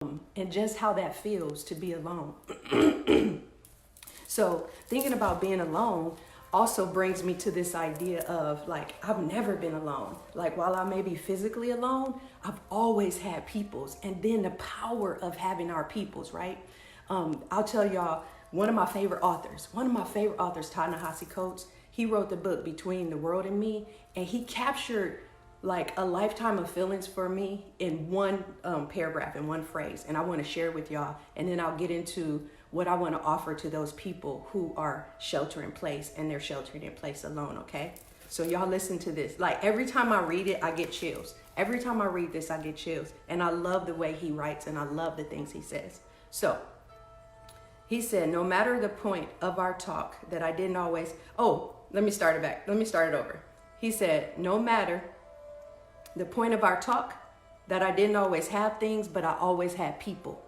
and just how that feels to be alone. So thinking about being alone also brings me to this idea of like, I've never been alone. Like while I may be physically alone, I've always had peoples. And then the power of having our peoples, right? I'll tell y'all, one of my favorite authors, Ta-Nehisi Coates, he wrote the book Between the World and Me, and he captured like a lifetime of feelings for me in one paragraph, in one phrase. And I want to share with y'all, and then I'll get into what I want to offer to those people who are shelter in place and they're sheltering in place alone, okay? So y'all listen to this. Like every time I read it, I get chills. Every time I read this, I get chills. And I love the way he writes and I love the things he says. So he said, no matter the point of our talk that I didn't always, let me start it back. Let me start it over. He said, no matter the point of our talk that I didn't always have things, but I always had people.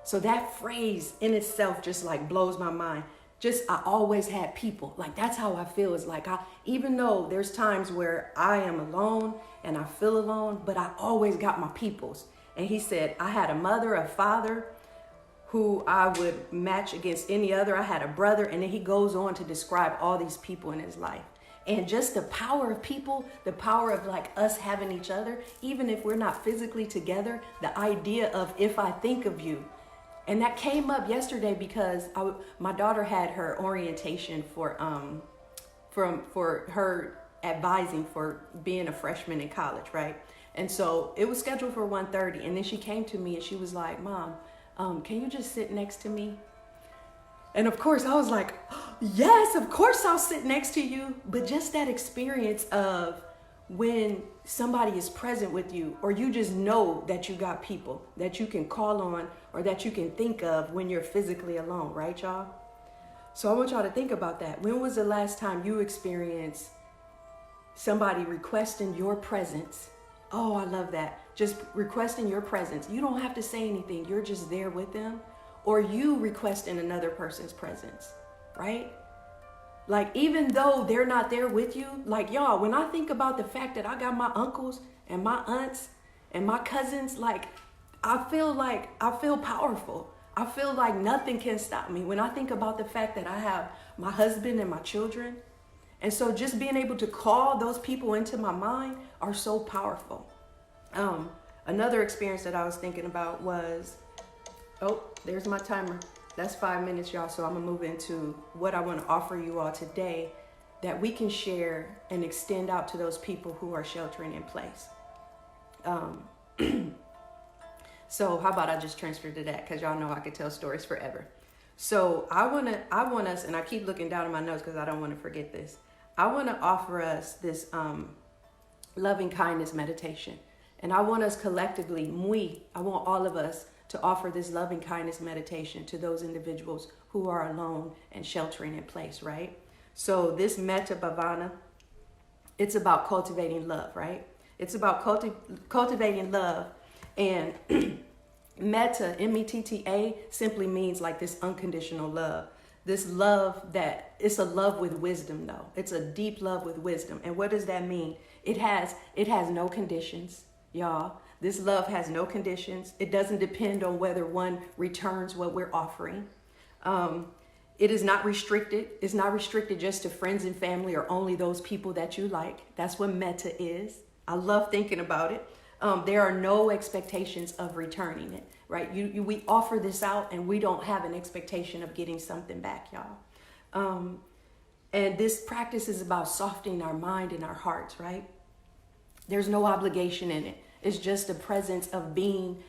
So that phrase in itself just like blows my mind. Just, I always had people. Like that's how I feel. It's like even though there's times where I am alone and I feel alone, but I always got my peoples. And he said, I had a mother, a father who I would match against any other. I had a brother, and then he goes on to describe all these people in his life. And just the power of people, the power of like us having each other, even if we're not physically together, the idea of if I think of you. And that came up yesterday because my daughter had her orientation for her advising for being a freshman in college, right? And so it was scheduled for 1:30, and then she came to me and she was like, Mom, can you just sit next to me? And of course I was like, yes, of course I'll sit next to you. But just that experience of when somebody is present with you, or you just know that you got people that you can call on or that you can think of when you're physically alone, right, y'all? So I want y'all to think about that. When was the last time you experienced somebody requesting your presence? Oh, I love that. Just requesting your presence. You don't have to say anything. You're just there with them. Or you requesting another person's presence, right? Like, even though they're not there with you, like y'all, when I think about the fact that I got my uncles and my aunts and my cousins, like, I feel powerful. I feel like nothing can stop me when I think about the fact that I have my husband and my children. And so just being able to call those people into my mind are so powerful. Another experience that I was thinking about was, there's my timer. That's 5 minutes, y'all. So I'm gonna move into what I want to offer you all today that we can share and extend out to those people who are sheltering in place. So how about I just transfer to that? Because y'all know I could tell stories forever. So I want us, and I keep looking down at my notes because I don't want to forget this. I want to offer us this loving kindness meditation. And I want us collectively, I want all of us to offer this loving kindness meditation to those individuals who are alone and sheltering in place, right? So this Metta Bhavana, it's about cultivating love, right? It's about cultivating love. And Metta, M-E-T-T-A, simply means like this unconditional love. This love that, it's a love with wisdom though. It's a deep love with wisdom. And what does that mean? It has no conditions, y'all. This love has no conditions. It doesn't depend on whether one returns what we're offering. It is not restricted. It's not restricted just to friends and family or only those people that you like. That's what Metta is. I love thinking about it. There are no expectations of returning it, right? We offer this out and we don't have an expectation of getting something back, y'all. And this practice is about softening our mind and our hearts, right? There's no obligation in it. It's just a presence of being,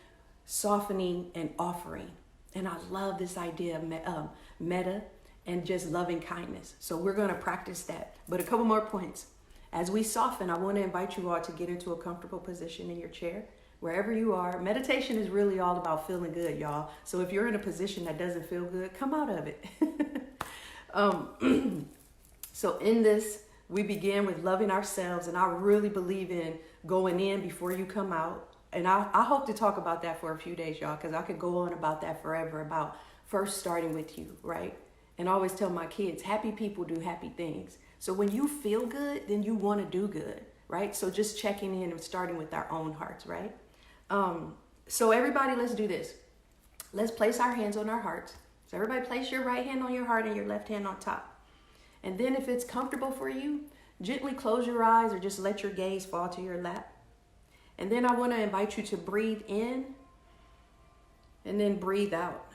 softening, and offering. And I love this idea of metta and just loving kindness. So we're going to practice that. But a couple more points. As we soften, I want to invite you all to get into a comfortable position in your chair, wherever you are. Meditation is really all about feeling good, y'all. So if you're in a position that doesn't feel good, come out of it. So in this, we begin with loving ourselves, and I really believe in going in before you come out. And I hope to talk about that for a few days, y'all, because I could go on about that forever, about first starting with you, right? And I always tell my kids, happy people do happy things. So when you feel good, then you want to do good, right? So just checking in and starting with our own hearts, right? So everybody, let's do this. Let's place our hands on our hearts. So everybody place your right hand on your heart and your left hand on top. And then if it's comfortable for you, gently close your eyes or just let your gaze fall to your lap. And then I want to invite you to breathe in and then breathe out.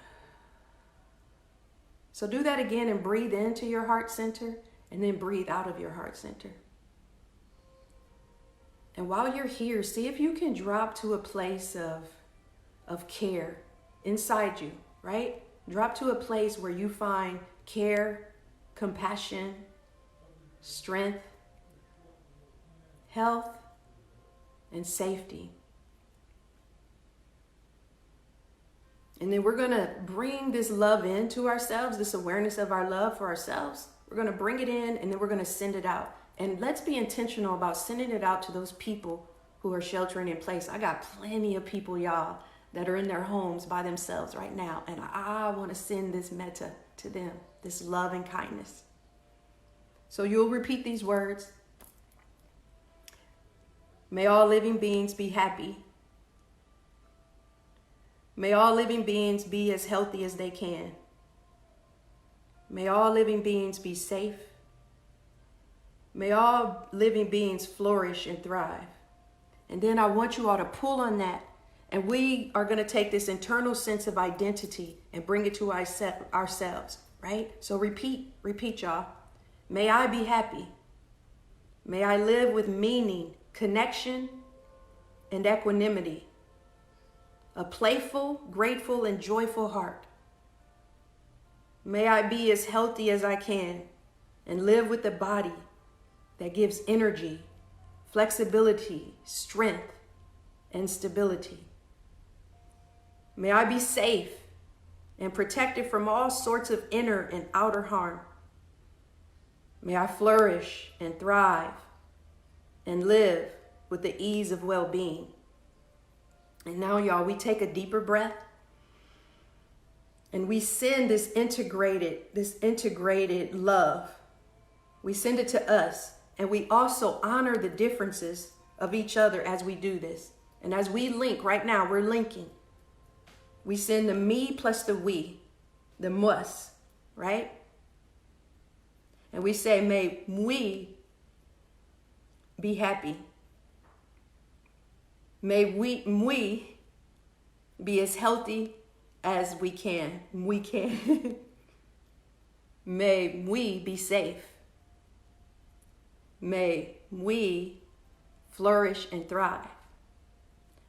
So do that again and breathe into your heart center and then breathe out of your heart center. And while you're here, see if you can drop to a place of care inside you, right? Drop to a place where you find care, compassion, strength, health, and safety. And then we're going to bring this love into ourselves, this awareness of our love for ourselves. We're going to bring it in and then we're going to send it out. And let's be intentional about sending it out to those people who are sheltering in place. I got plenty of people, y'all, that are in their homes by themselves right now. And I want to send this metta to them, this love and kindness. So you'll repeat these words. May all living beings be happy. May all living beings be as healthy as they can. May all living beings be safe. May all living beings flourish and thrive. And then I want you all to pull on that. And we are going to take this internal sense of identity and bring it to ourselves, right? So repeat, y'all. May I be happy. May I live with meaning, connection, and equanimity. A playful, grateful, and joyful heart. May I be as healthy as I can and live with a body that gives energy, flexibility, strength, and stability. May I be safe and protected from all sorts of inner and outer harm. May I flourish and thrive and live with the ease of well-being. And now, y'all, we take a deeper breath and we send this integrated love. We send it to us, and we also honor the differences of each other as we do this. And as we link right now, we're linking. We send the me plus the we, the mus, right? And we say, may we be happy. May we be as healthy as we can. We can. May we be safe. May we flourish and thrive.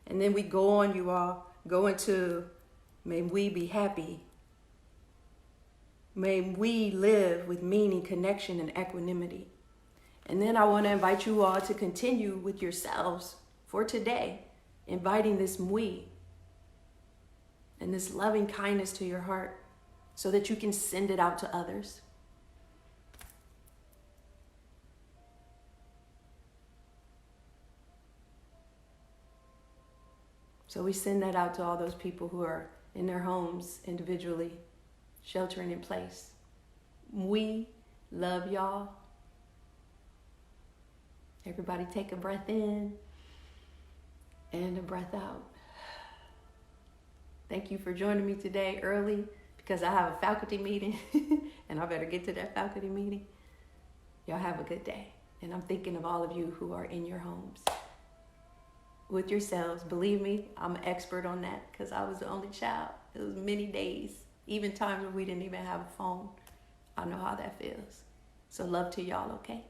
And then we go on, you all, go into may we be happy. May we live with meaning, connection, and equanimity. And then I want to invite you all to continue with yourselves for today, inviting this we and this loving kindness to your heart so that you can send it out to others. So we send that out to all those people who are in their homes individually, sheltering in place. We love y'all. Everybody take a breath in and a breath out. Thank you for joining me today early because I have a faculty meeting and I better get to that faculty meeting. Y'all have a good day. And I'm thinking of all of you who are in your homes with yourselves. Believe me, I'm an expert on that because I was the only child. It was many days, even times when we didn't even have a phone. I know how that feels. So love to y'all, okay?